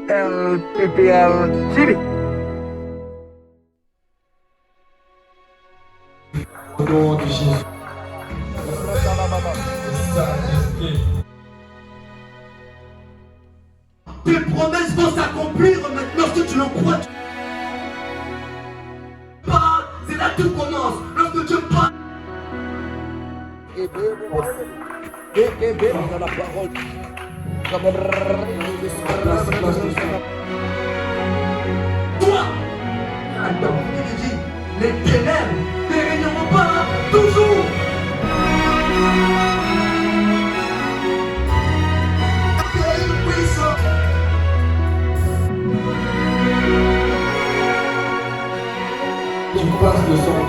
LPPL TV. Au nom de Jésus. Tes promesses vont s'accomplir maintenant si tu le crois. Pas, c'est là que tout commence. Lorsque Dieu parle. Dans la parole. Toi, Adam, il dit, les ténèbres ne régneront pas toujours. Tu passes le sang.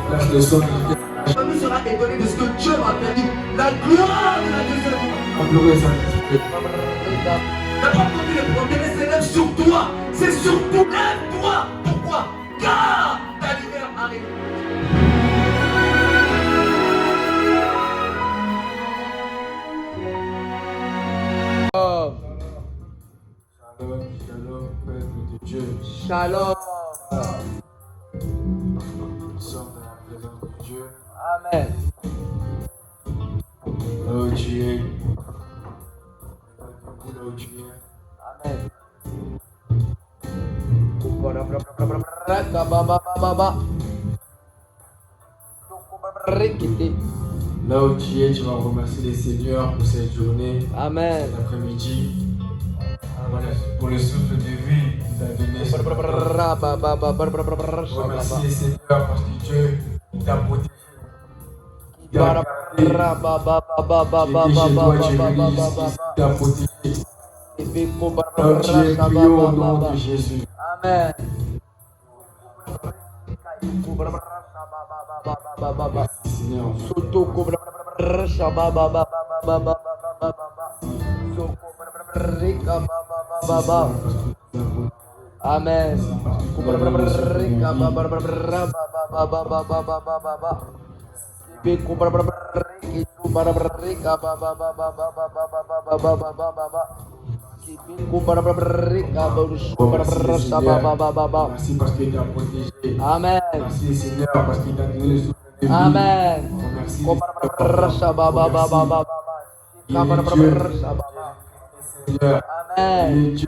Place le sang. La famille sera étonnée de ce que Dieu m'a permis. La gloire de la deuxième. Implorer Saint-Esprit. N'a pas entendu les promesses s'élèvent sur toi. C'est surtout lève-toi. Pourquoi? Car ta lumière arrive. Shalom, shalom, peuple de Dieu. Shalom. Nous sommes dans la présence de Dieu. Amen. Là où tu es. Là où tu es. Amen. Là où tu es, tu vas remercier les Seigneurs pour cette journée, Amen. cet après-midi. Voilà, pour le souffle de vie qu'il a donné. Remercie les Seigneurs parce que Dieu t'a protégé. Il t'a gardé. Tu étais chez toi, tu es venu ici, il t'a protégé. Là où tu es, prions au nom de Jésus. Amen. Seigneur, Amen. merci parce qu'il t'a protégé. Amen. Merci Seigneur parce qu'il t'a donné le souffle de vie. Amen. Remercie Amen. Seigneur. Il est Dieu.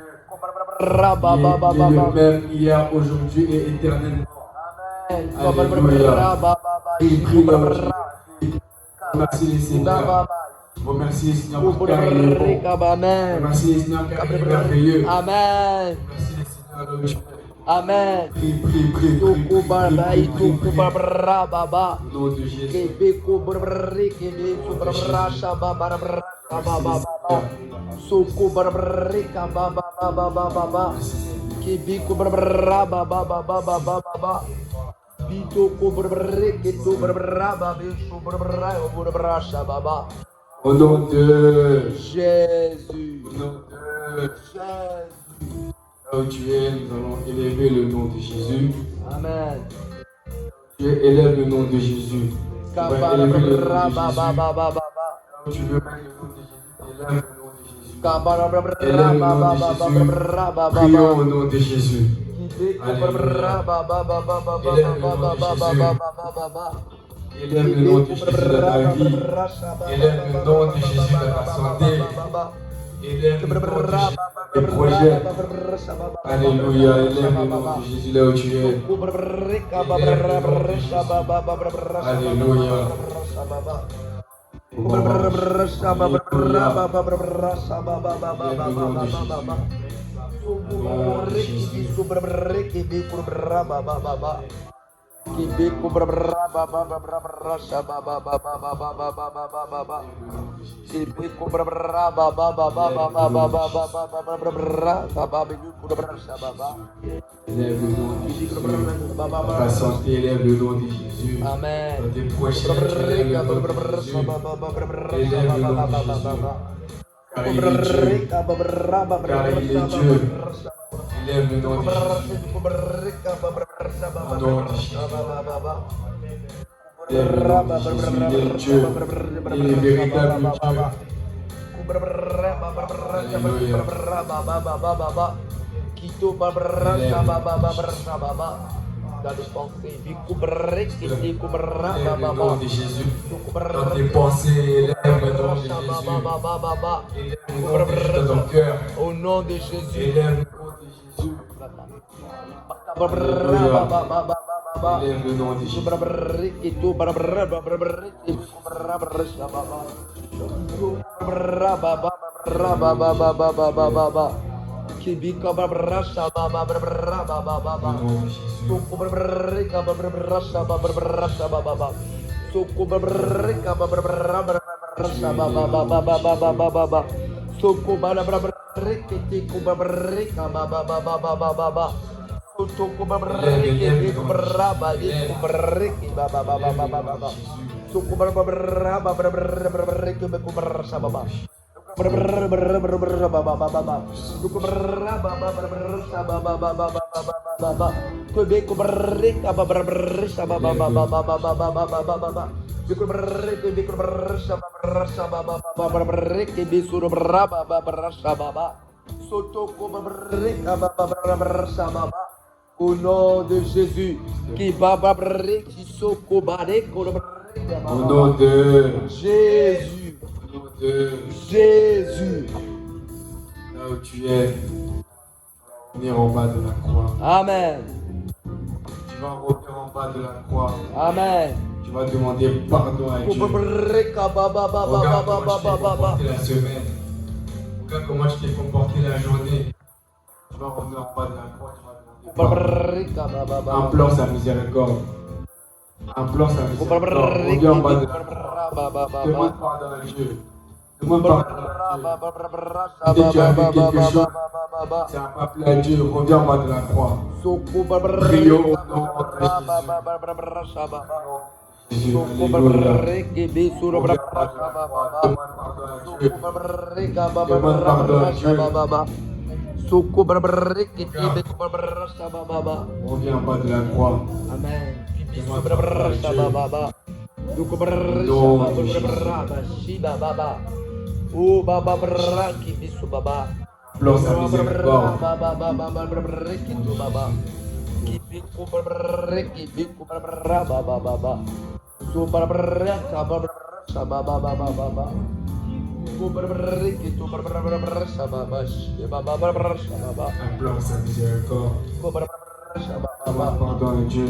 Il est le même hier, aujourd'hui et éternellement. Alléluia. Il prie là où tu es. Remercie les Seigneurs. Remercie les Seigneur car il est bon. Remercie les Seigneur car il est merveilleux. Amen. Remercie les Seigneur là où tu es. Amen. Prie, prie, prie, prie, prie, prie, prie, prie, prie. Au nom de Jésus. Au nom de Jésus. Au nom de Jésus. là où tu es, nous allons élever le nom de Jésus. Amen. Tu élèves le nom de Jésus. Tu vas élever le nom de Jésus. Là où tu veux mettre le nom de Jésus, élève le nom de Jésus. Élève le nom de Jésus. Prions au nom de Jésus. Alléluia. Élève le nom de Jésus dans ta vie. Élève le nom de Jésus dans ta santé. Élève le nom de Jésus dans tes projets. Alléluia. Élève le nom de Jésus là où tu es. Élève le nom de Jésus. Alléluia. Élève le nom de Jésus. Dans ta santé, élève le nom de Jésus. Amen. Dans tes projets, élève le nom de Jésus. Élève le nom de Jésus. Car il est Dieu. Car il est Dieu. Élève le nom de Jésus. Au nom de Jésus. Élève le nom de Jésus. Il est Dieu. Il est véritable Dieu. Kito babrasha baba babrasha baba. Dans les pensées, bikubrek et Élève le bikubraba nom baba. de Jésus. Dans tes pensées, élève le nom de Jésus. Élève le nom de Jésus dans ton cœur. Au nom de Jésus. Élève le nom de Jésus. Élève le nom de Jésus. Au nom de Jésus, qui Au nom de Jésus, Au nom de Jésus. là où tu es, venir en bas de la croix. Amen. Tu vas revenir en bas de la croix. Amen. Tu vas demander pardon à Dieu. Regarde comment je t'ai comporté la semaine. Regarde comment je t'ai comporté la journée. Tu vas revenir en bas de la croix. Tu vas demander pardon. Implore sa miséricorde. Implore sa miséricorde. Reviens en bas de la croix. Demande pardon à Dieu. Demande pardon à Dieu. Si tu as fait quelque chose, ça n'a pas plu à Dieu. Reviens en bas de la croix. Prions au nom de Jésus. Alléluia. Demande pardon à Dieu. Reviens en bas de la croix. Amen. Oh baba braki bisu baba. Implore sa miséricorde. Implore sa miséricorde. Demande pardon à Dieu.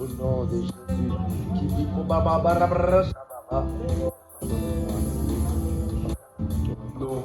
Au nom de Jésus, qui dit Non.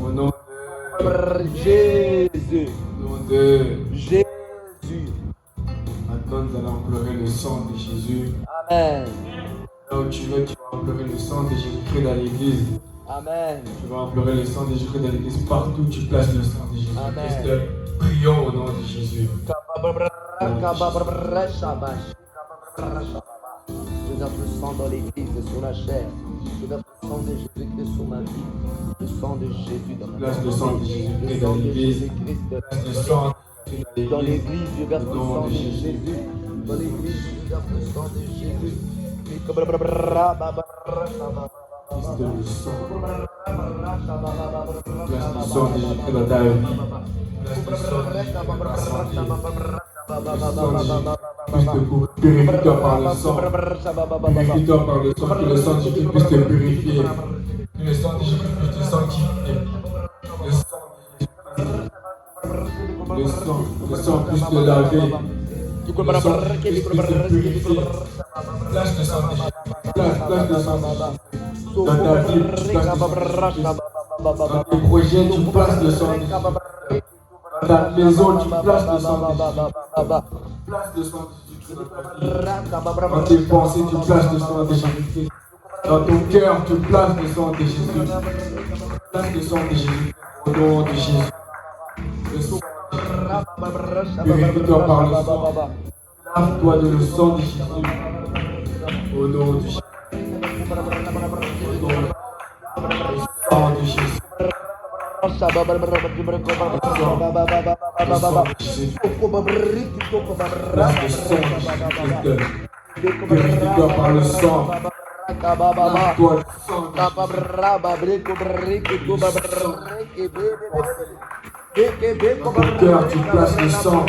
Au nom de Jésus. Au nom de Jésus. Maintenant, nous allons implorer le sang de Jésus. Amen. Là où tu es, tu vas implorer le sang de Jésus-Christ dans l'église. Amen. Tu vas implorer le sang de Jésus-Christ dans l'église. Partout où tu places le sang de Jésus-Christ. Amen. Prions au nom de Jésus. De notre sang dans l'église et sur la chair. De notre sang de Jésus-Christ sur ma vie. Le sang de Jésus dans ma vie. Place le sang de Jésus-Christ dans l'église. Place le sang dans l'église, je verse le sang de Jésus. Dans l'église, je verse le sang de Jésus. Place le sang de Jésus-Christ dans ta vie. Purifie-toi par le sang. Purifie-toi par le sang. Que le sang de Jésus puisse te purifier. Que le sang de Jésus puisse te sanctifier. Le sang puisse te laver. Le sang de Jésus te purifie. Place le sang de Jésus. Place le sang de Jésus. Dans ta vie, tu places le sang de Jésus. Dans tes projets, tu places le sang de Jésus. Dans ta maison, tu places le sang de Jésus. Place le sang de Jésus dans ta vie. Dans tes pensées, tu places le sang de Jésus. Dans ton cœur, tu places le sang de Jésus. Place le sang de Jésus. Au nom de Jésus. Le sang purifie-toi par le sang. Lave-toi de le sang de Jésus. Au nom de Jésus. Au nom du sang de Jésus. Le sang de Jésus. Place le sang de Jésus. Purifie-toi par le sang. Lave-toi le sang de dans ton cœur, tu places le sang.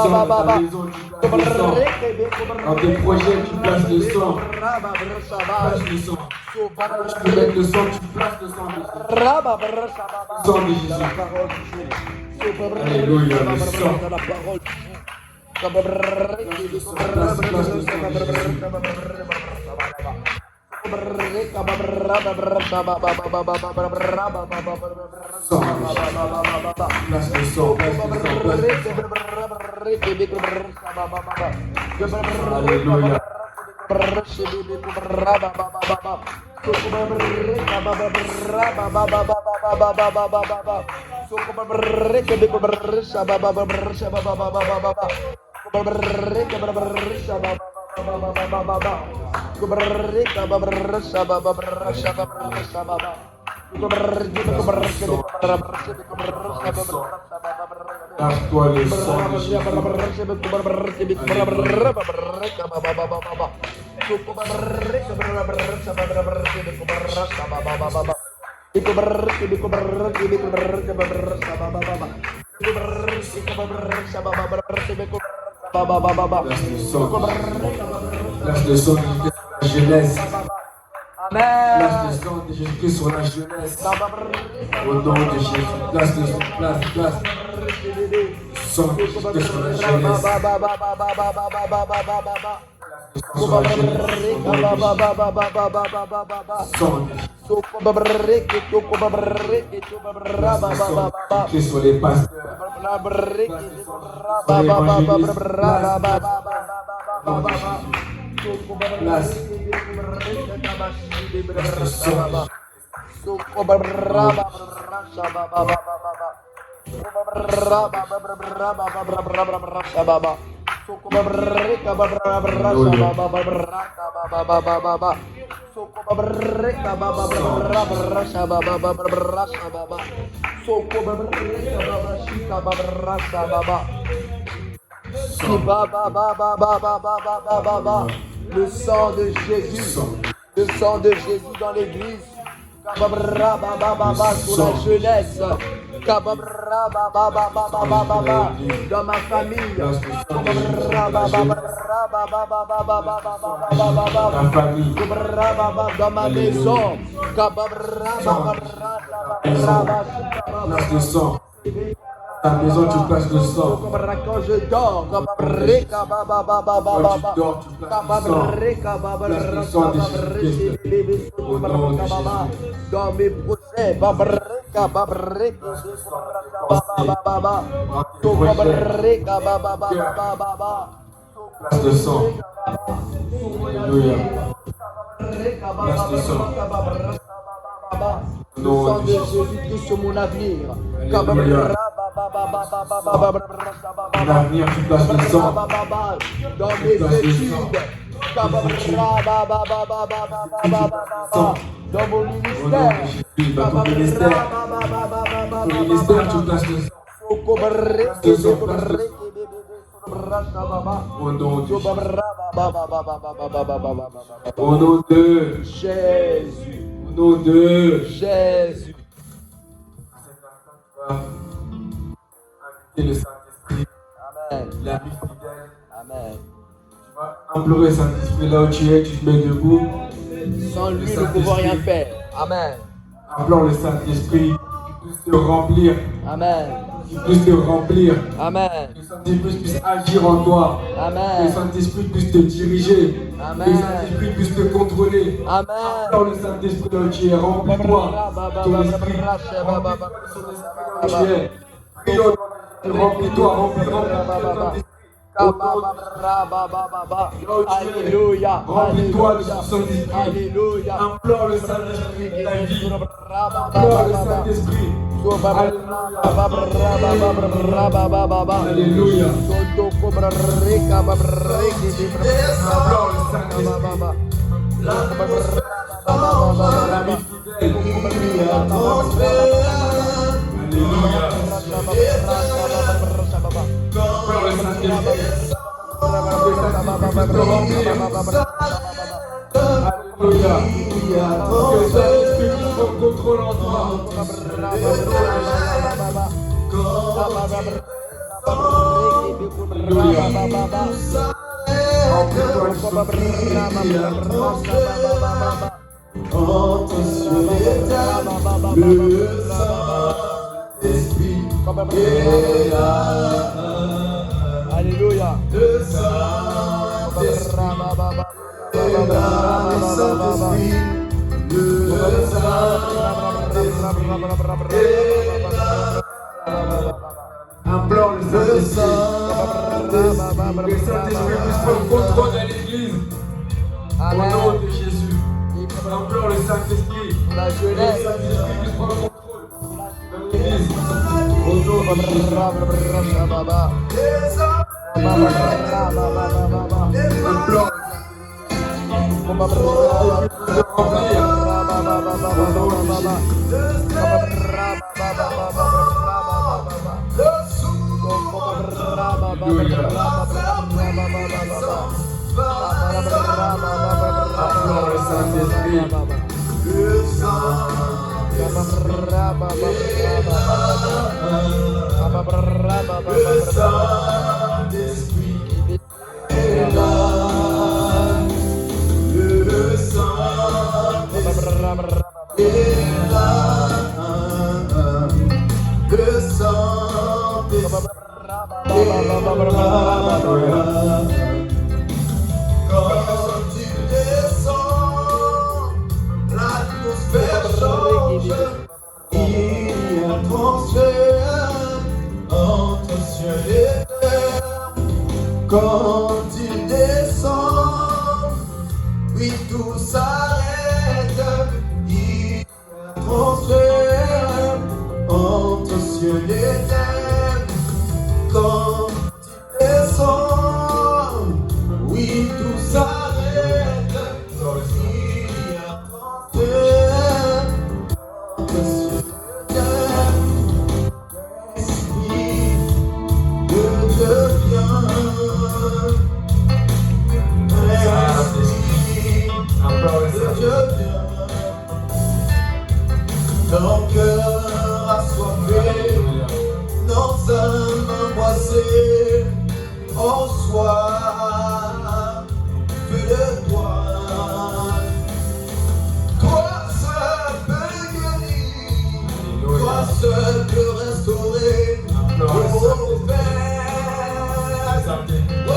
Dans ta maison, tu places le sang. Dans tes projets, tu places le sang. Place le sang. Tu mets le sang, tu places le sang de Jésus. Le sang de Jésus. Alléluia, le sang. Place le sang de Jésus. Place le sang. Alléluia. Lave-toi le sang de Jésus. Place le sang de Jésus sur la jeunesse. Place le sang de Jésus sur la jeunesse. Au nom de Jésus. Place le sang. Place. Sang de Jésus sur la jeunesse. Sur la jeunesse. Sur les pasteurs. Sur les évangélistes. Place. Le sang de Jésus. Le sang de Jésus dans l'église. Sur la jeunesse. Dans ma famille. Dans ma maison. Place le sang. Ta maison, tu places le sang. Quand je dors, Quand tu dors, tu places le sang de Jésus-Christ. Au nom de Jésus. dans mes projets, place de sang. Alléluia. Place de sang. Le sang de Jésus-Christ sur mon avenir. L'avenir, tu places le sang. Dans mes études. Dans mon ministère. Dans ton ministère. Ton ministère, tu places le sang. Au nom de au nom de Jésus. Au nom de Jésus. Inviter le Saint-Esprit. Amen. L'ami fidèle. Amen. Tu vas implorer le Saint-Esprit là où tu es, tu te mets debout. Sans lui, nous ne pouvons rien faire. Amen. Implore le Saint-Esprit qui puisse te remplir. Amen. puisse te remplir. Amen. Que le Saint-Esprit puisse agir en toi. Que le Amen. Saint-Esprit puisse te diriger. Amen. Que le Saint-Esprit puisse te contrôler. Amen. Alors le Saint-Esprit là où tu es, remplis-toi de ton esprit. Remplis-toi, remplis-toi de ton esprit. Alléluia. Remplis-toi de son Saint-Esprit. Alléluia. Implore le Saint-Esprit de ta vie. Implore le Saint-Esprit. Alléluia. Implore le Saint-Esprit. L'ami fidèle. Alléluia. Implore le Saint-Esprit. Alléluia. Que le Saint-Esprit puisse prendre contrôle en toi. Alléluia. Implore le Saint-Esprit. Que le Saint-Esprit puisse prendre contrôle de l'Église. Au nom de Jésus. Implore le Saint-Esprit. La Que le jeunesse. Saint-Esprit puisse prendre contrôle de l'Église. Au nom de Jésus. Implore de remplir. Au nom de Jésus. Implore le Saint-Esprit. Quand il descend, oui tout s'arrête, il y a transfert entre ciel et terre. Quand il descend, oui tout s'arrête, il y a transfert entre ciel et terre. Esprit de Dieu vient. Ton cœur assoiffé, dans un embrassé, en soi, feu de toi. Toi seul peux guérir, toi seul peux restaurer. Oh Père, oh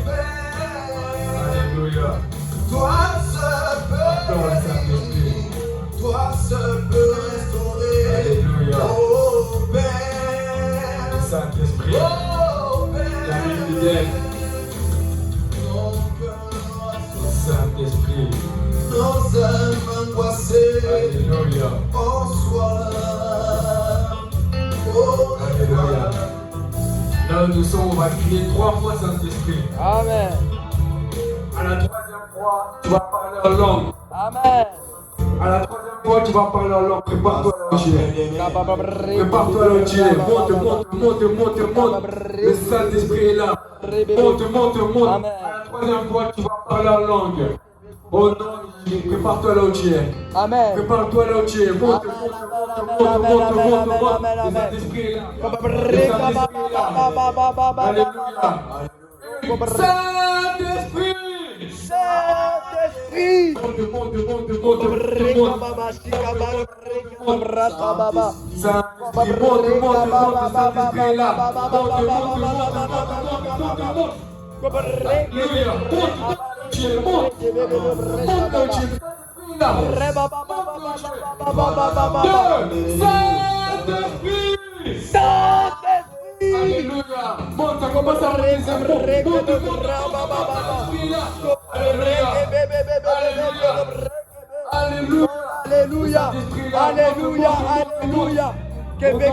Père, Alléluia. toi seul peux guérir, toi seul peux restaurer. Alléluia. Oh Père, Saint-Esprit. oh Père, L'ami fidèle. ton cœur Saint-Esprit. dans un angoissé, Alléluia. en soi. Oh Alléluia. Là où nous sommes, on va crier 3 fois Saint-Esprit. Amen. À la 3e fois, tu vas parler en langue. Amen. À la 3e fois, tu vas parler en langue. Prépare-toi là où tu es. Prépare-toi là où tu es. Monte. Le Saint-Esprit est là. Monte. Amen. À la 3e fois, tu vas parler en langue. Au nom de Jésus, prépare-toi là où tu es. Amen. Prépare-toi là où tu es. Monte. Le Saint-Esprit est là. Le Saint-Esprit est là. Alléluia. Saint-Esprit. Saint-Esprit. Saint-Esprit. Monte. Alléluia. Monte, ça commence à monter. Alléluia. Alléluia, alléluia, alléluia. Québec,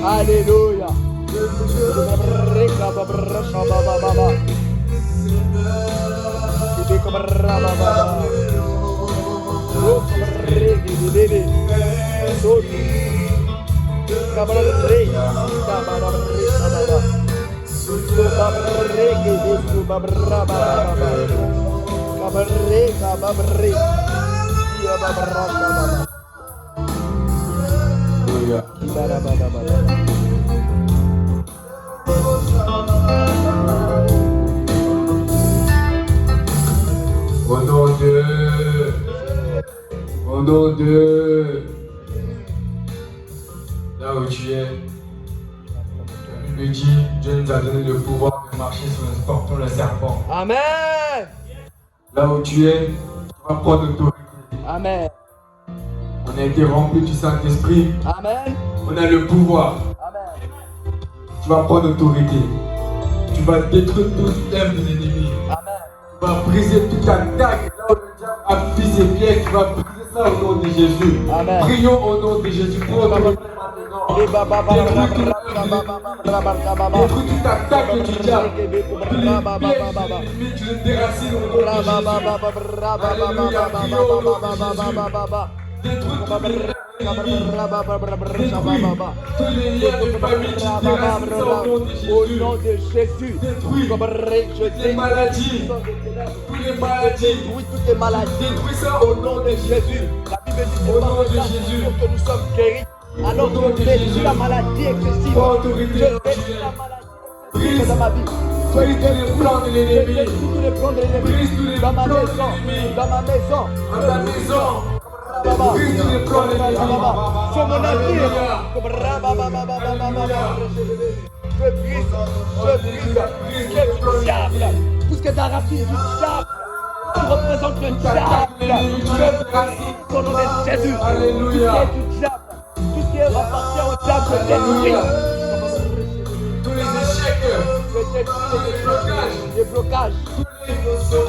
Alléluia. Au nom de... Là où tu es, la Bible dit, Dieu nous a donné le pouvoir de marcher sur le scorpion, le serpent. Amen. Là où tu es, tu vas prendre l'autorité. Amen. On a été rempli du Saint-Esprit. Amen. On a le pouvoir. Amen. Tu vas prendre l'autorité. Tu vas détruire toute œuvre de l'ennemi. Amen. Tu vas briser toute attaque. Là où le diable a mis ses pieds, tu vas briser ça au nom de Jésus. Amen. Prions au nom de Jésus. Pour détruire toute attaque du diable. Tous les pièges de l'ennemi, tu les déracines au nom de Jésus. Alléluia. Prions au nom de Jésus. Détruis tous les liens de famille, tu déracines ça Au nom de Jésus. Détruis toutes les maladies. Toutes les maladies. Détruis toutes les maladies. Détruis ça au nom de Jésus. La Bible dit Au nom de Jésus. que nous sommes guéris. Alors je détruis la maladie excessive. Je détruis la maladie excessive dans ma vie. Brise tous les plans de l'ennemi. Brise tous les plans de l'ennemi. Dans ma maison. Dans ma maison. Dans ta maison. Brise tous les plans de l'ennemi. Sur mon avenir. Je brise tout ce qui est du diable. Tout ce qui est la racine du diable. Qui représente le diable. Je brise au nom de Jésus. Alléluia. Tout ce qui est du diable. Tout ce qui appartient au diable, je détruis. Tous les échecs. Je détruis les blocages. Tous de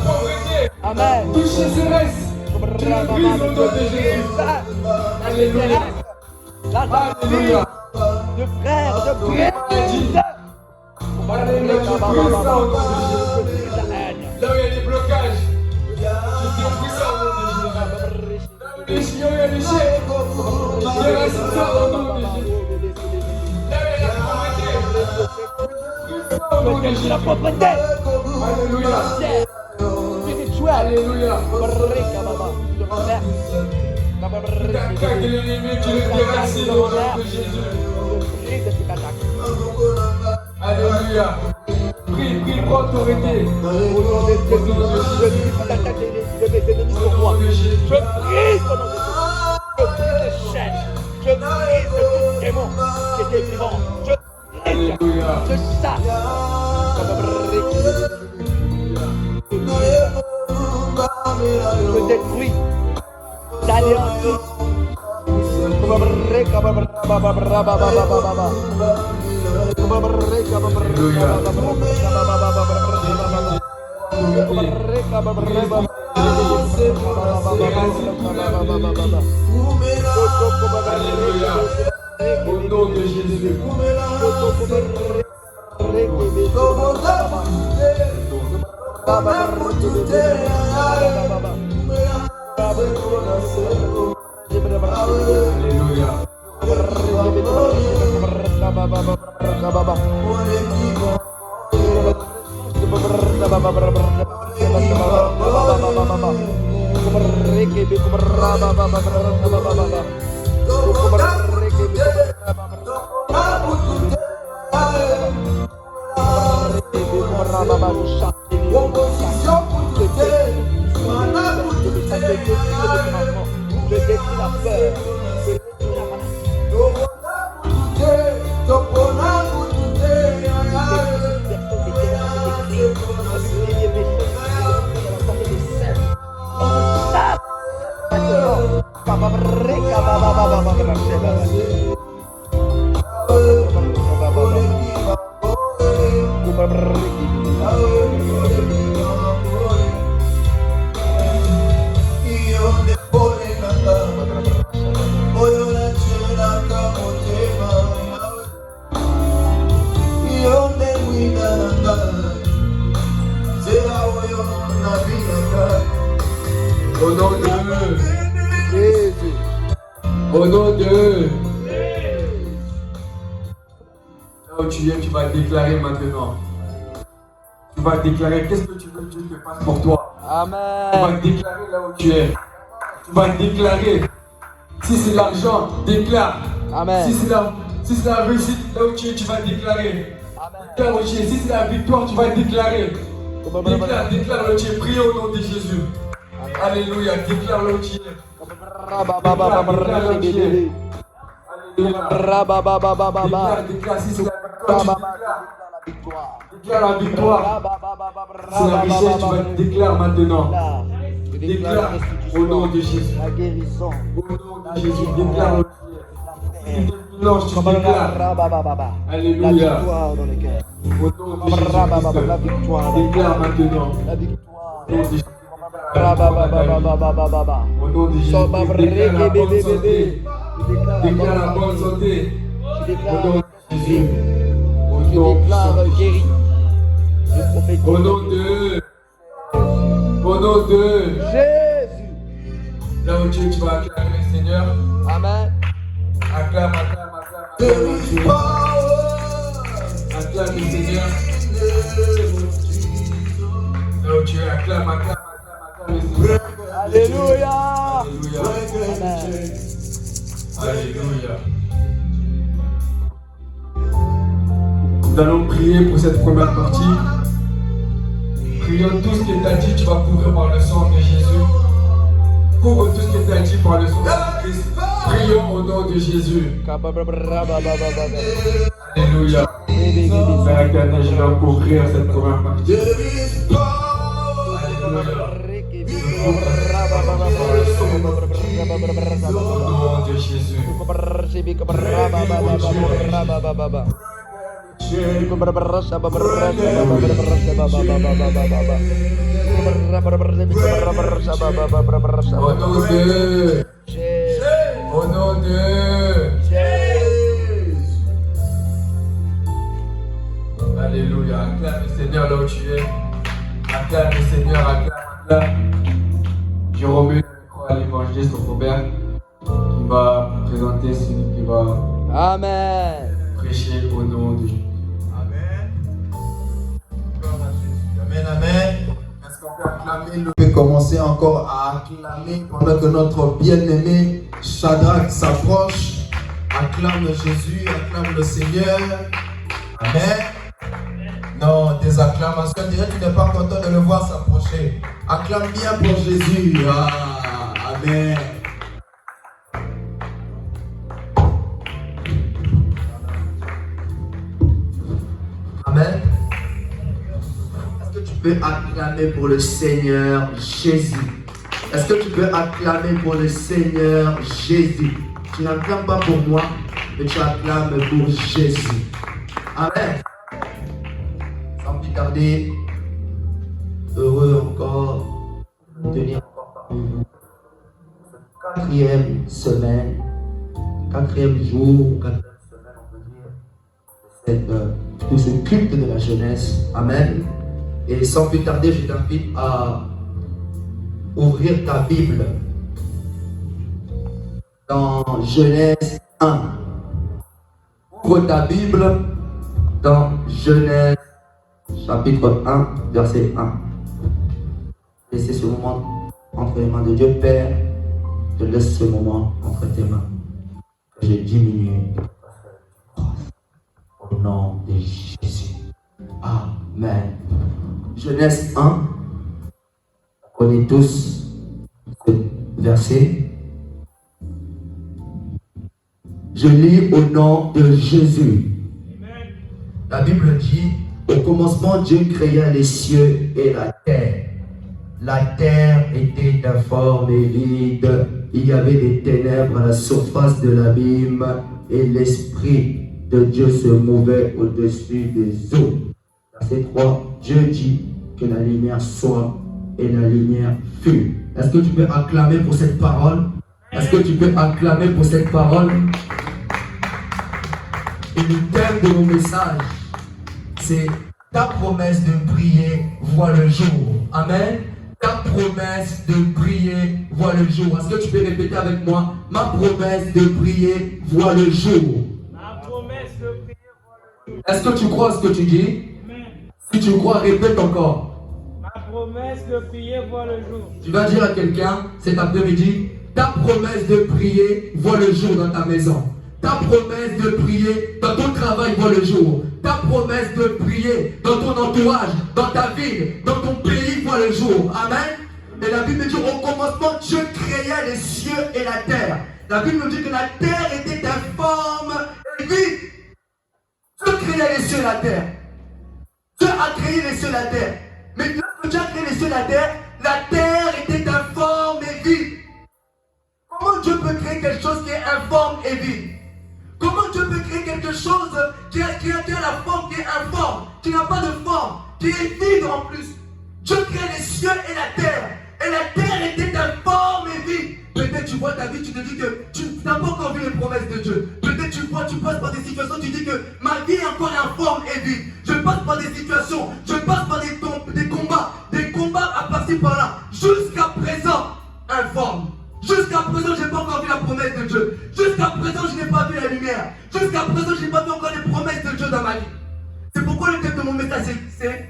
pauvreté. Amen. Toute chasseresse, tu la brises au nom de Jésus. Alléluia. La Alléluia. de frères, de frères. Alléluia, je prie ça au nom de Jésus. Là où il y a des blocages, je détruis ça au nom de Jésus. Là où il y a l'échec, je déracie ça au nom de Jésus. Là où il y a la pauvreté, je prie ça au nom de Jésus. La pauvreté. Alléluia. Spirituel. Alléluia. Je remercie. L'attaque de l'ennemi, tu le déracies au nom de Jésus. Brise cette attaque. Alléluia. Prie, prie, prends autorité. Au nom de Jésus, je brise cette attaque de mes ennemis sur moi. Je brise au nom de Jésus. Je brise les chaînes. Je brise tout démon qui était vivant. Je brise. Alléluia. Je chasse. Je détruis. J'anéantis. Au nom de Jésus. Alléluia. Je détruis la peur. Je détruis la Au nom de Jésus. Au nom de là où tu es, tu vas déclarer maintenant. Tu vas déclarer qu'est-ce que tu veux que Dieu te fasse pour toi. Tu vas Amen. déclarer là où tu es. Tu vas déclarer. Si c'est l'argent, déclare. Amen. Si c'est la réussite, là où tu es, tu vas déclarer. Amen. Déclare où tu es. Si c'est la victoire, tu vas déclarer. Déclare là où tu es. Prie au nom de Jésus. Alléluia. Déclare là où tu es. Alléluia. Déclare si c'est la victoire, tu déclares. Déclare la victoire. C'est la richesse, tu vas déclarer maintenant. Déclare au nom de Jésus. La guérison. Au nom de Jésus, déclare le ciel. Tu déclares. La Alléluia. victoire dans le cœur. Au nom de La Jésus. victoire. Déclare maintenant. La victoire. Au nom de Jésus. Au nom de Jésus. Déclare la bonne santé. Déclare la bonne santé. Je Au nom déclare de Jésus. Au Je nom déclare guéri. Je prophétise. Au nom de. Au nom de. Jésus. Là où tu es, tu vas acclamer le Seigneur. Amen. Acclame, acclame, acclame, acclame. Acclame le Seigneur. Là où tu es, acclame, acclame, acclame, acclame le Seigneur. Alléluia. Alléluia. Amen. Alléluia. Nous allons prier pour cette première partie. Prions tout ce qui est dit, tu vas couvrir par le sang de Jésus. Couvre tout ce qui est dit par le sang de Christ. Prions au nom de Jésus. Alléluia. Père éternel, je vais couvrir cette première partie. Au nom de Jésus. péché. Au nom de... Au nom de... Alléluia. Acclame le Seigneur là où tu es. Acclame le Seigneur, acclame. Je remets le micro à l'évangéliste Robert qui va présenter celui qui va Amen. prêcher au nom de Jésus. Amen. Gloire à Jésus. Amen, amen. Est-ce qu'on peut acclamer? On peut commencer encore à acclamer pendant que notre bien-aimé Shadrach s'approche. Acclame Jésus, acclame le Seigneur. Amen. Non, tes acclamations, on dirait que tu n'es pas content de le voir s'approcher. Acclame bien pour Jésus. Ah, amen. Amen. Est-ce que tu peux acclamer pour le Seigneur Jésus? Est-ce que tu peux acclamer pour le Seigneur Jésus? Tu n'acclames pas pour moi, mais tu acclames pour Jésus. Amen. Sans plus tarder, heureux encore de tenir encore parmi vous. Quatrième semaine, quatrième jour, quatrième semaine, on peut dire, tout ce culte de la jeunesse. Amen. Et sans plus tarder, je t'invite à ouvrir ta Bible dans Genèse 1. Ouvre ta Bible dans Genèse chapitre 1, verset 1. Laissez ce moment entre les mains de Dieu. Père, je laisse ce moment entre tes mains. Que je diminue au nom de Jésus. Amen. Genèse 1. On connaît tous ce verset. Je lis au nom de Jésus. Amen. La Bible dit, au commencement, Dieu créa les cieux et la terre. La terre était informe et vide. Il y avait des ténèbres à la surface de l'abîme et l'Esprit de Dieu se mouvait au-dessus des eaux. Verset 3, Dieu dit que la lumière soit et la lumière fut. Est-ce que tu peux acclamer pour cette parole? Est-ce que tu peux acclamer pour cette parole? Et le thème de mon message, c'est ta promesse de prier voit le jour. Amen. Ta promesse de prier voit le jour. Est-ce que tu peux répéter avec moi? Ma promesse de prier voit le jour. Ma promesse de prier voit le jour. Est-ce que tu crois ce que tu dis? Amen. Si tu crois, répète encore. Ma promesse de prier voit le jour. Tu vas dire à quelqu'un cet après-midi, ta promesse de prier voit le jour dans ta maison. Ta promesse de prier dans ton travail voit le jour. Ta promesse de prier dans ton entourage, dans ta ville, dans ton pays voit le jour. Amen. Et la Bible dit au commencement, Dieu créa les cieux et la terre. La Bible nous dit que la terre était informe et vide. Dieu créa les cieux et la terre. Dieu a créé les cieux et la terre. Mais lorsque Dieu a créé les cieux et la terre était informe et vide. Comment Dieu peut créer quelque chose qui est informe et vide? Comment Dieu peut créer quelque chose qui a la forme qui est informe, qui n'a pas de forme, qui est vide en plus? Dieu crée les cieux et la terre. Et la terre était informe et vide. Peut-être tu vois ta vie, tu te dis que tu n'as pas encore vu les promesses de Dieu. Peut-être tu passes par des situations, tu dis que ma vie est encore informe et vide. Je passe par des situations, je passe par des combats à passer par là. Jusqu'à présent, informe. Jusqu'à présent, je n'ai pas encore vu la promesse de Dieu. Jusqu'à présent, je n'ai pas vu la lumière. Jusqu'à présent, je n'ai pas vu encore les promesses de Dieu dans ma vie. C'est pourquoi le thème de mon message, c'est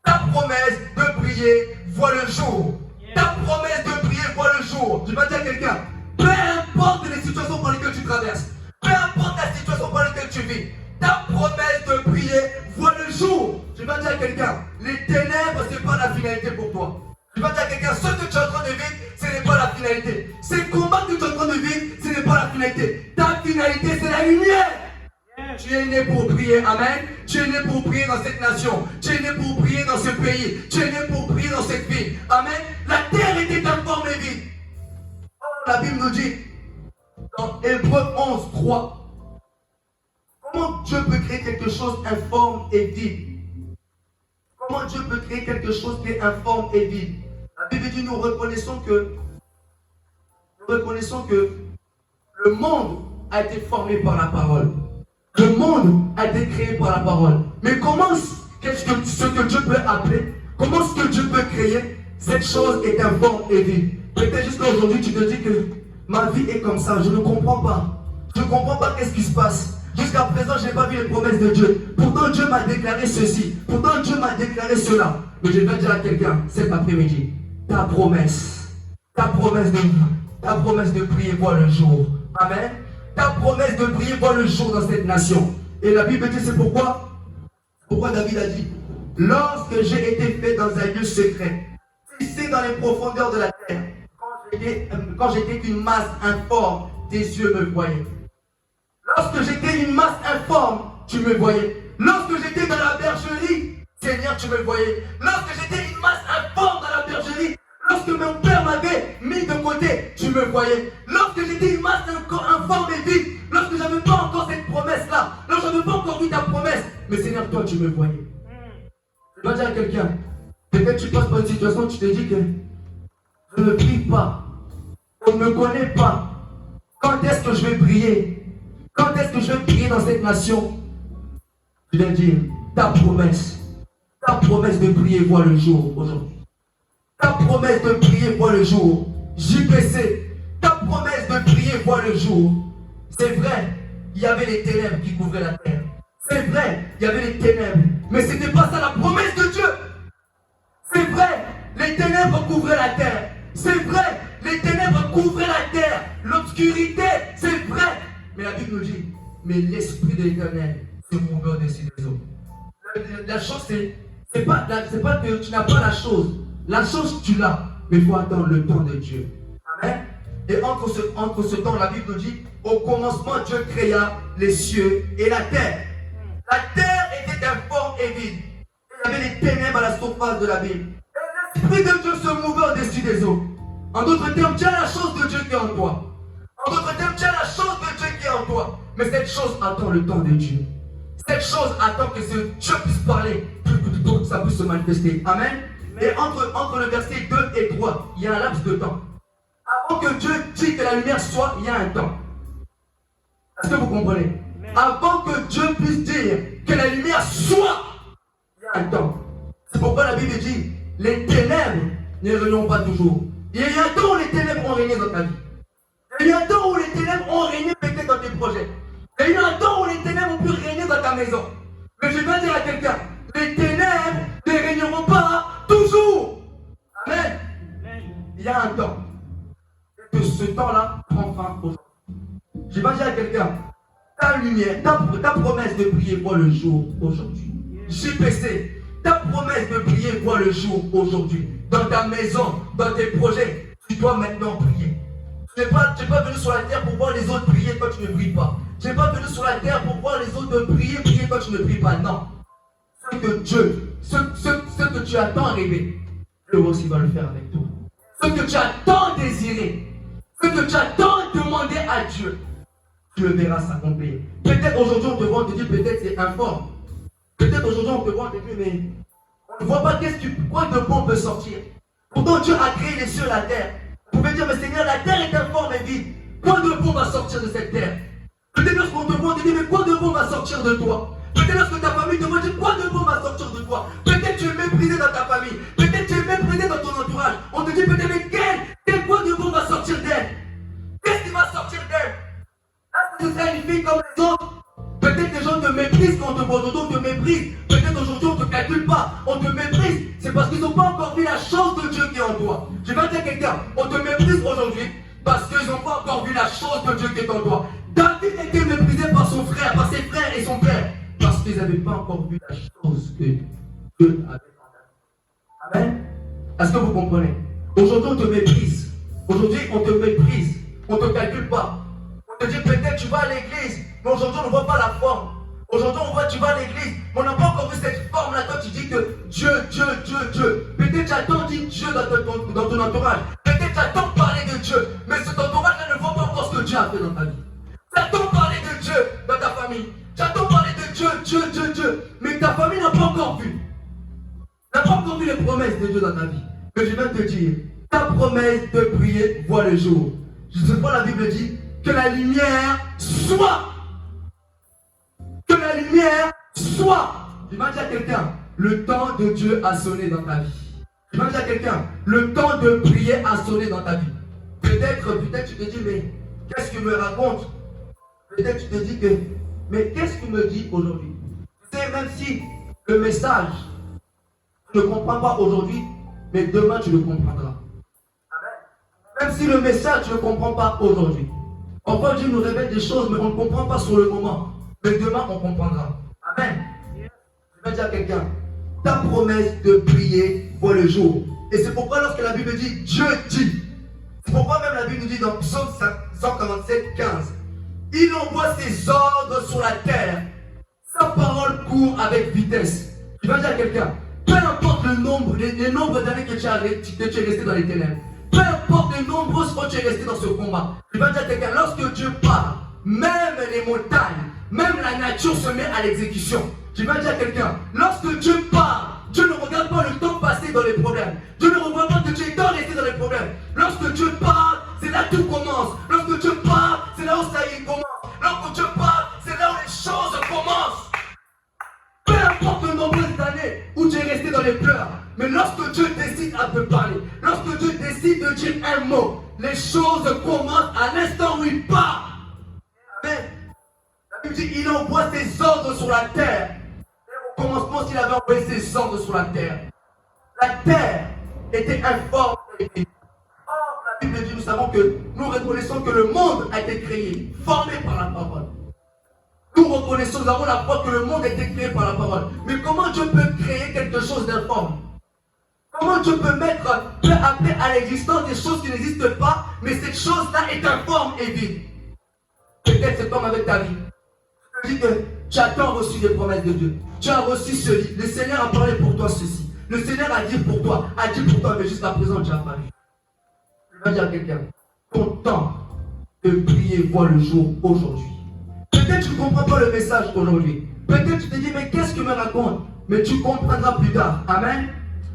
ta promesse de prier voit le jour. Ta promesse de prier voit le jour. Je vais dire à quelqu'un, peu importe les situations par lesquelles tu traverses, peu importe la situation par laquelle tu vis, ta promesse de prier voit le jour. Je vais dire à quelqu'un, les ténèbres, ce n'est pas la finalité pour toi. Je vais dire à quelqu'un, ce que tu es en train de vivre, ce n'est pas la finalité. Ces combats que tu es en train de vivre, ce n'est pas la finalité. Ta finalité, c'est la lumière. Tu es né pour prier, amen. Tu es né pour prier dans cette nation. Tu es né pour prier dans ce pays. Tu es né pour prier dans cette ville, amen. La terre était informe et vide. La Bible nous dit, dans Hébreux 11, 3, comment Dieu Dieu peut créer quelque chose informe et vide? Comment Dieu peut créer quelque chose qui est informe et vide? La Bible dit, nous reconnaissons que le monde a été formé par la parole. Le monde a été créé par la parole. Mais comment ce que Dieu peut appeler, comment ce que Dieu peut créer, cette chose est informe et vide? Peut-être jusqu'à aujourd'hui tu te dis que ma vie est comme ça, je ne comprends pas. Je ne comprends pas qu'est-ce qui se passe. Jusqu'à présent, je n'ai pas vu les promesses de Dieu. Pourtant, Dieu m'a déclaré ceci. Pourtant, Dieu m'a déclaré cela. Mais je vais dire à quelqu'un cet après-midi, ta promesse de prier voit le jour. Amen. Ta promesse de prier voit le jour dans cette nation. Et la Bible dit, c'est pourquoi David a dit, lorsque j'ai été fait dans un lieu secret, fixé dans les profondeurs de la terre, quand j'étais une masse informe, tes yeux me voyaient. Lorsque j'étais une masse informe, tu me voyais. Lorsque j'étais dans la bergerie, Seigneur, tu me voyais. Lorsque j'étais une masse informe dans la bergerie, lorsque mon père m'avait mis de côté, tu me voyais. Lorsque j'étais une masse informe et vide, lorsque je n'avais pas encore cette promesse-là, lorsque je n'avais pas encore vu ta promesse, mais Seigneur, toi, tu me voyais. Je dois dire à quelqu'un, peut-être tu passes par une situation, tu te dis que je ne prie pas, on ne me connaît pas. Quand est-ce que je vais prier? Quand est-ce que je vais prier dans cette nation? Je vais dire, ta promesse de prier voit le jour aujourd'hui. Ta promesse de prier voit le jour. JPC, ta promesse de prier voit le jour. C'est vrai, il y avait les ténèbres qui couvraient la terre. C'est vrai, il y avait les ténèbres. Mais ce n'était pas ça la promesse de Dieu. C'est vrai, les ténèbres couvraient la terre. C'est vrai, les ténèbres couvraient la terre. L'obscurité, c'est vrai. Mais la Bible nous dit, mais l'Esprit de l'Éternel se mouvait au-dessus des eaux. La chose, c'est pas que tu n'as pas la chose. La chose, tu l'as. Mais il faut attendre le temps de Dieu. Amen. Et entre ce temps, la Bible nous dit, au commencement, Dieu créa les cieux et la terre. La terre était informe et vide. Il y avait les ténèbres à la surface de la Bible. Et l'Esprit de Dieu se mouvait au-dessus des eaux. En d'autres termes, tu as la chose de Dieu qui est en toi. En d'autres termes, tu as la chose de Dieu qui est en toi. Mais cette chose attend le temps de Dieu. Cette chose attend que ce Dieu puisse parler pour que ça puisse se manifester. Amen. Et entre le verset 2 et 3, il y a un laps de temps. Avant que Dieu dise que la lumière soit, il y a un temps. Est-ce que vous comprenez? Avant que Dieu puisse dire que la lumière soit, il y a un temps. C'est pourquoi la Bible dit, les ténèbres ne règnent pas toujours. Il y a un temps où les ténèbres ont régné dans ta vie. Il y a un temps où les ténèbres ont régné peut-être dans tes projets. Il y a un temps où les ténèbres ont pu régner dans ta maison. Mais je vais dire à quelqu'un, les ténèbres ne régneront pas toujours. Amen. Il y a un temps. Et que ce temps-là prend fin aujourd'hui. Je vais dire à quelqu'un, ta lumière, ta promesse de prier voit le jour aujourd'hui. JPC, ta promesse de prier voit le jour aujourd'hui. Dans ta maison, dans tes projets, tu dois maintenant prier. Tu n'es pas venu sur la terre pour voir les autres prier, toi tu ne pries pas. Tu n'es pas venu sur la terre pour voir les autres prier, toi tu ne pries pas. Non. Ce que tu as tant rêvé, Dieu aussi va le faire avec toi. Ce que tu as tant désiré, ce que tu as tant demandé à Dieu, tu le verras s'accomplir. Peut-être aujourd'hui on te voit, on te dit peut-être c'est informe. Peut-être aujourd'hui on te voit, on te dit mais on ne voit pas quoi de bon peut sortir. Pourtant Dieu a créé les cieux et la terre. Vous pouvez dire mais Seigneur, la terre est informe et vide. Quoi de bon va sortir de cette terre? Peut-être lorsqu'on te voit, on te dit mais quoi de bon va sortir de toi? Peut-être lorsque ta famille te voit, dit quoi de bon va sortir de toi? Peut-être tu es méprisé dans ta famille. Peut-être tu es méprisé dans ton entourage. On te dit peut-être mais quel quoi de bon va sortir d'elle? Qu'est-ce qui va sortir d'elle? Est-ce que ce sera une fille comme les autres? Peut-être les gens te méprisent quand on te voit, aujourd'hui on te méprise. Peut-être aujourd'hui on ne te calcule pas, on te méprise. C'est parce qu'ils n'ont pas encore vu la chose de Dieu qui est en toi. Je vais dire à quelqu'un, on te méprise aujourd'hui parce qu'ils n'ont pas encore vu la chose de Dieu qui est en toi. David était méprisé par son frère, par ses frères et son père. Parce qu'ils n'avaient pas encore vu la chose que Dieu avait en eux. Amen. Est-ce que vous comprenez? Aujourd'hui on te méprise. Aujourd'hui on te méprise. On ne te calcule pas. On te dit peut-être tu vas à l'église, mais aujourd'hui on ne voit pas la forme. Aujourd'hui on voit tu vas à l'église, mais on n'a pas encore vu cette forme-là. Toi tu dis que Dieu. Peut-être tu as tant dit Dieu dans ton entourage. Peut-être tu as tant parlé de Dieu, mais cet entourage-là ne voit pas encore ce que Dieu a fait dans ta vie. Tu as tant parlé de Dieu dans ta famille. Tu as tant parlé de vu les promesses de Dieu dans ta vie. Que je viens te dire, ta promesse de prier voit le jour. Je sais pas, la Bible dit que la lumière soit. Que la lumière soit. Je vais dire à quelqu'un, le temps de Dieu a sonné dans ta vie. Je vais dire à quelqu'un, le temps de prier a sonné dans ta vie. Peut-être tu te dis, mais qu'est-ce qu'il me raconte? Peut-être tu te dis que, mais qu'est-ce qu'il me dit aujourd'hui? Tu sais, même si le message, tu ne comprends pas aujourd'hui, mais demain tu le comprendras. Même si le message, tu ne comprends pas aujourd'hui. Parfois Dieu nous révèle des choses, mais on ne comprend pas sur le moment. Mais demain, on comprendra. Amen. Je vais dire à quelqu'un, ta promesse de prier voit le jour. Et c'est pourquoi lorsque la Bible dit, Dieu dit, c'est pourquoi même la Bible nous dit dans Psaume 147, 15, il envoie ses ordres sur la terre. Sa parole court avec vitesse. Je vais dire à quelqu'un, peu importe le nombre, les nombres d'années que tu es resté dans les ténèbres, peu importe les nombreuses fois que tu es resté dans ce combat, je vais dire à quelqu'un, lorsque Dieu parle, même les montagnes, même la nature se met à l'exécution. Je vais dire à quelqu'un, lorsque Dieu parle, Dieu ne regarde pas le temps passé dans les problèmes. Dieu ne regarde pas que tu es resté dans les problèmes. Lorsque Dieu parle, c'est là que tout commence. Lorsque Dieu parle, c'est là où ça y commence. Lorsque Dieu parle, c'est là où les choses commencent. Peu importe le nombre d'années où tu es resté dans les pleurs, mais lorsque Dieu décide à te parler, lorsque Dieu décide de dire un mot, les choses commencent à l'instant où il parle. Amen. La Bible dit, il envoie ses ordres sur la terre. Et au commencement, s'il avait envoyé ses ordres sur la terre était informe. Or, la Bible dit, nous savons que nous reconnaissons que le monde a été créé, formé par la parole. Nous reconnaissons, nous avons la foi que le monde a été créé par la parole. Mais comment Dieu peut créer quelque chose d'informe? Comment Dieu peut mettre peu à peu à l'existence des choses qui n'existent pas, mais cette chose-là est informe et vide? Peut-être c'est comme avec ta vie. Je te dis que tu as tant reçu des promesses de Dieu. Tu as reçu ce livre. Le Seigneur a parlé pour toi ceci. Le Seigneur a dit pour toi, mais jusqu'à présent tu n'as pas vu. Je vais dire à quelqu'un, ton temps de prier voit le jour aujourd'hui. Peut-être tu ne comprends pas le message aujourd'hui. Peut-être tu te dis, mais qu'est-ce qu'il me raconte? Mais tu comprendras plus tard. Amen.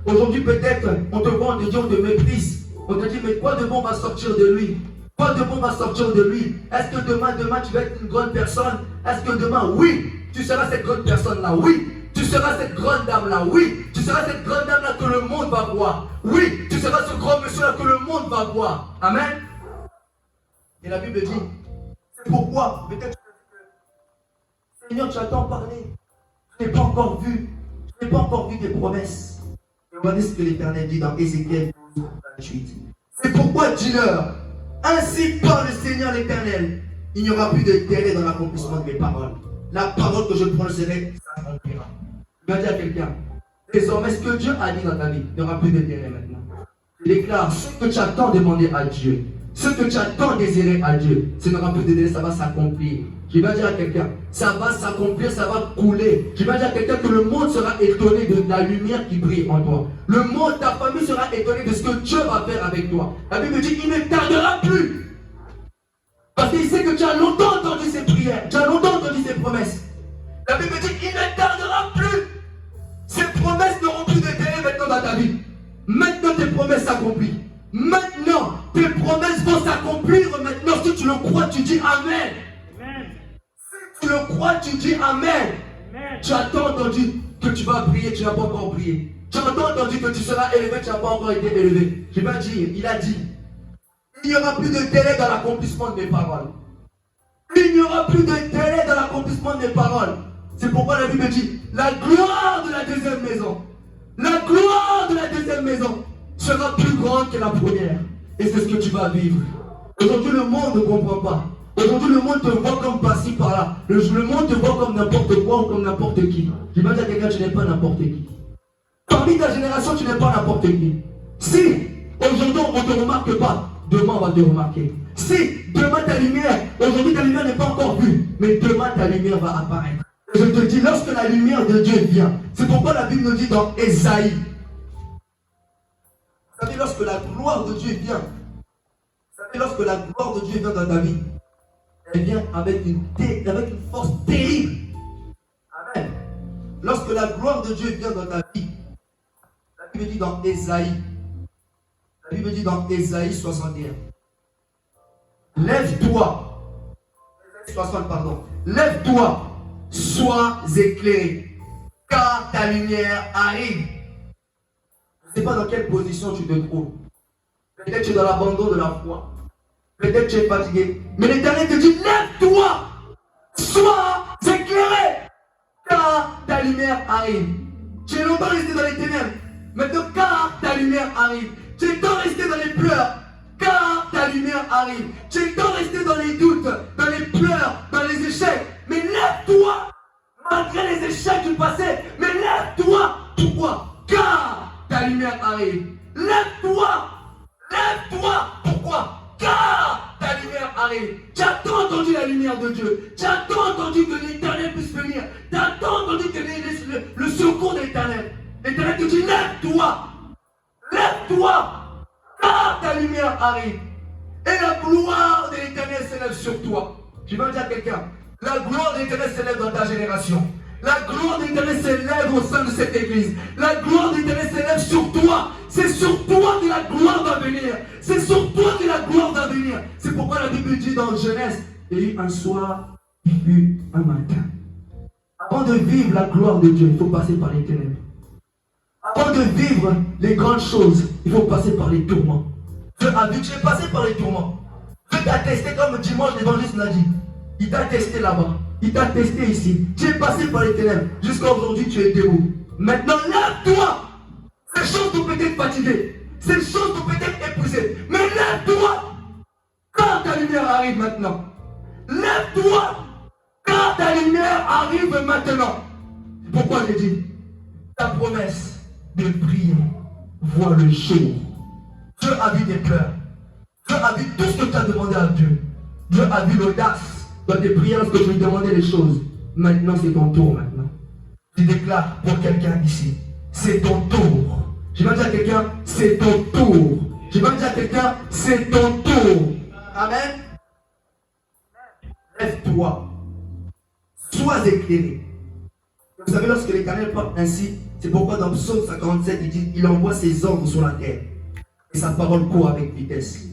Aujourd'hui, peut-être, on te voit, on te dit, on te méprise. On te dit, mais quoi de bon va sortir de lui? Quoi de bon va sortir de lui? Est-ce que demain, tu vas être une grande personne? Est-ce que demain, oui, tu seras cette grande personne-là? Oui. Tu seras cette grande dame-là? Oui. Tu seras cette grande dame-là que le monde va voir? Oui. Tu seras ce grand monsieur-là que le monde va voir? Amen. Et la Bible dit, c'est pourquoi, peut-être, Seigneur, tu as tant parlé. Je n'ai pas encore vu. Je n'ai pas encore vu tes promesses. Et regardez ce que l'Éternel dit dans Ézéchiel 12, 28. C'est pourquoi dis-leur, ainsi parle le Seigneur l'Éternel, il n'y aura plus de délai dans l'accomplissement de mes paroles. La parole que je prononcerai s'accomplira. Je vais dire à quelqu'un, désormais ce que Dieu a dit dans ta vie, il n'y aura plus de délai maintenant. Je déclare, ce que tu as tant demandé à Dieu, ce que tu as tant désiré à Dieu, ce n'aura plus de délai, ça va s'accomplir. Je vais dire à quelqu'un, ça va s'accomplir, ça va couler. Je vais dire à quelqu'un que le monde sera étonné de la lumière qui brille en toi. Le monde, ta famille sera étonnée de ce que Dieu va faire avec toi. La Bible dit, il ne tardera plus. Parce qu'il sait que tu as longtemps entendu ses prières, tu as longtemps entendu ses promesses. La Bible dit, il ne tardera plus. Ces promesses n'auront plus de délai maintenant dans ta vie. Maintenant tes promesses s'accomplissent. Maintenant, tes promesses vont s'accomplir. Maintenant, si tu le crois, tu dis Amen. Si tu le crois, tu dis Amen. Tu as tant entendu que tu vas prier, tu n'as pas encore prié. Tu as tant entendu que tu seras élevé, tu n'as pas encore été élevé. Je vais dire, il a dit, il n'y aura plus de délai dans l'accomplissement de mes paroles. Il n'y aura plus de délai dans l'accomplissement de mes paroles. C'est pourquoi la Bible dit, la gloire de la deuxième maison, la gloire de la deuxième maison sera plus grande que la première. Et c'est ce que tu vas vivre. Aujourd'hui, le monde ne comprend pas. Aujourd'hui, le monde te voit comme passé par là. Le monde te voit comme n'importe quoi ou comme n'importe qui. Je vais dire à quelqu'un, tu n'es pas n'importe qui. Parmi ta génération, tu n'es pas n'importe qui. Si aujourd'hui on ne te remarque pas, demain on va te remarquer. Si demain ta lumière, aujourd'hui ta lumière n'est pas encore vue, mais demain ta lumière va apparaître. Je te dis, lorsque la lumière de Dieu vient, c'est pourquoi la Bible nous dit dans Ésaïe. Vous savez, lorsque la gloire de Dieu vient, vous savez, lorsque la gloire de Dieu vient dans ta vie, elle vient avec une force terrible. Amen. Lorsque la gloire de Dieu vient dans ta vie, la Bible dit dans Ésaïe, la Bible dit dans Ésaïe 61, lève-toi, 60 pardon, lève-toi, sois éclairé, car ta lumière arrive. Je ne sais pas dans quelle position tu te trouves. Peut-être tu es dans l'abandon de la foi. Peut-être tu es fatigué. Mais l'Éternel te dit, lève-toi, sois éclairé, car ta lumière arrive. Tu es longtemps resté dans les ténèbres. Maintenant, car ta lumière arrive. Tu es longtemps resté dans les pleurs, car ta lumière arrive. Tu es longtemps resté dans les doutes, dans les pleurs, dans les échecs. Mais lève-toi, malgré les échecs du passé. Mais lève-toi. Pourquoi? Car ta lumière arrive. Lève-toi. Lève-toi. Pourquoi? Car ta lumière arrive. Tu as tant entendu la lumière de Dieu. Tu as tant entendu que l'Éternel puisse venir. Tu as tant entendu que le secours de l'Éternel. L'Éternel te dit, lève-toi. Lève-toi. Car ta lumière arrive. Et la gloire de l'Éternel s'élève sur toi. Je vais dire à quelqu'un, la gloire de l'Éternel s'élève dans ta génération. La gloire de l'Éternel s'élève au sein de cette église. La gloire de l'Éternel s'élève sur toi. C'est sur toi que la gloire va venir. C'est sur toi que la gloire va venir. C'est pourquoi la Bible dit dans Genèse, il y eut un soir, il y eut un matin. Avant de vivre la gloire de Dieu, il faut passer par les ténèbres. Avant de vivre les grandes choses, il faut passer par les tourments. Dieu a vu que tu es passé par les tourments. Dieu t'a testé comme dimanche l'évangéliste l'a dit. Il t'a testé là-bas. Il t'a testé ici. Tu es passé par les ténèbres. Jusqu'à aujourd'hui, tu es debout. Maintenant, lève-toi. Ces choses t'ont peut-être fatigué. Ces choses t'ont peut-être épuisé. Mais lève-toi. Quand ta lumière arrive maintenant. Lève-toi. Quand ta lumière arrive maintenant. Pourquoi j'ai dit? Ta promesse de prier voit le jour. Dieu a vu tes pleurs. Dieu a vu tout ce que tu as demandé à Dieu. Dieu a vu l'audace dans tes prières lorsque tu lui demandais les choses. Maintenant, c'est ton tour maintenant. Tu déclares pour quelqu'un ici. C'est ton tour. Je vais dire à quelqu'un, c'est ton tour. Je vais dire à quelqu'un, c'est ton tour. Amen. Lève-toi. Sois éclairé. Vous savez, lorsque l'Éternel parle ainsi, c'est pourquoi dans Psaume 57, il dit, il envoie ses ordres sur la terre. Et sa parole court avec vitesse.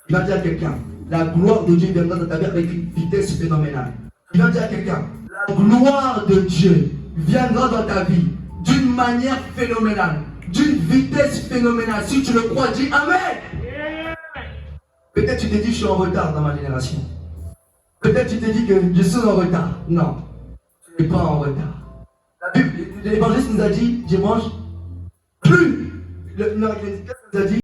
Il va dire à quelqu'un, la gloire de Dieu viendra dans ta vie avec une vitesse phénoménale. Il va dire à quelqu'un, la gloire de Dieu viendra dans ta vie d'une manière phénoménale, d'une vitesse phénoménale. Si tu le crois, dis Amen. Peut-être tu te dis, je suis en retard dans ma génération. Peut-être tu te dis que je suis en retard. Non, tu n'es pas en retard. L'évangéliste nous a dit dimanche, plus. L'évangéliste nous a dit,